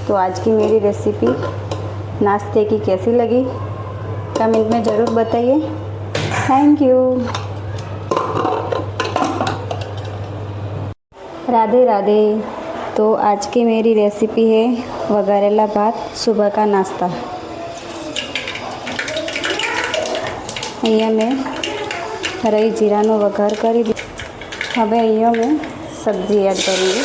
तो आज की मेरी रेसिपी नाश्ते की कैसी लगी कमेंट में ज़रूर बताइए। Thank you. राधे राधे। तो आज की मेरी रेसिपी है वघारेला भात, सुबह का नाश्ता। અહીંયા મેં રાઈ જીરાનો વઘાર કરી દીધો। હવે અહીંયા મેં સબ્જી એડ કરી,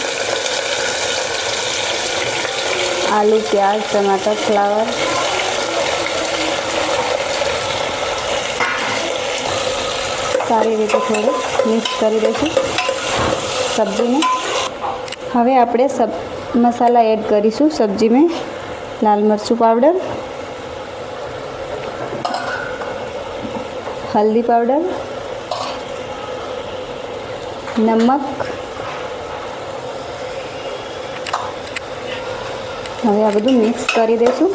આલુ, પ્યાજ, ટમાટર, ફ્લાવર, સારી રીતે થોડું મિક્સ કરી દઈશું સબ્જીને। હવે આપણે મસાલા એડ કરીશું સબ્જી में। लाल मरचू पाउडर, हल्दी पाउडर, नमक। હવે આ બધું મિક્સ કરી દઈશું।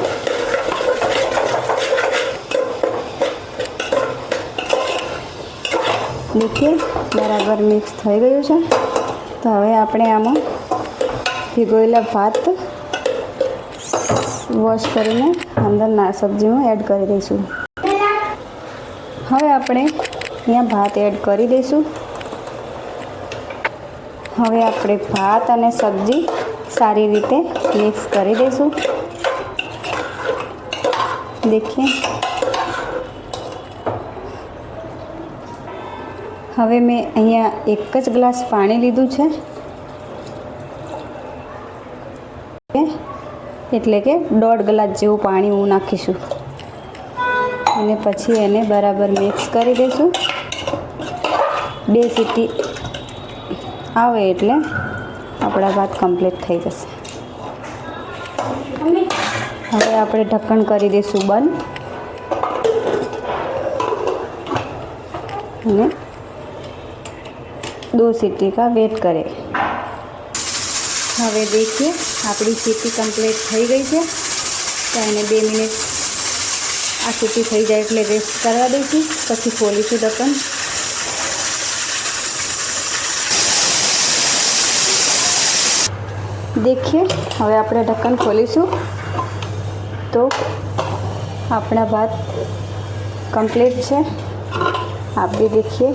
देखिए बराबर मिक्स થઈ ગયું છે। તો હવે આપણે આમાં ભીગોયેલા ભાત વોશ કરીને અંદર સબ્જીમાં એડ કરી દઈશું। હવે આપણે અહીંયા ભાત એડ કરી દઈશું। હવે આપણે ભાત અને સબ્જી સારી રીતે મિક્સ કરી દઈશું। देखिए હવે મેં અહીંયા એક જ ગ્લાસ પાણી લીધું છે, એટલે કે 1.5 ગ્લાસ જેવું પાણી હું નાખીશું અને પછી એને બરાબર મિક્સ કરી દઈશું। 2 સીટી આવે એટલે આપણા ભાત કમ્પ્લીટ થઈ જશે। હવે આપણે ઢક્કણ કરી દઈશું બંધ અને 2 सीटी का वेट करें। હવે देखिए આપણી सीटी कम्प्लीट થઈ ગઈ છે। તો એને 2 મિનિટ આ सीटी થઈ જાય એટલે રેસ્ટ કરવા દઈશું, પછી ખોલીશું ઢક્કન। देखिए હવે આપણે ઢક્કન ખોલીશું તો આપણા ભાત કમ્પ્લીટ છે। आप भी देखिए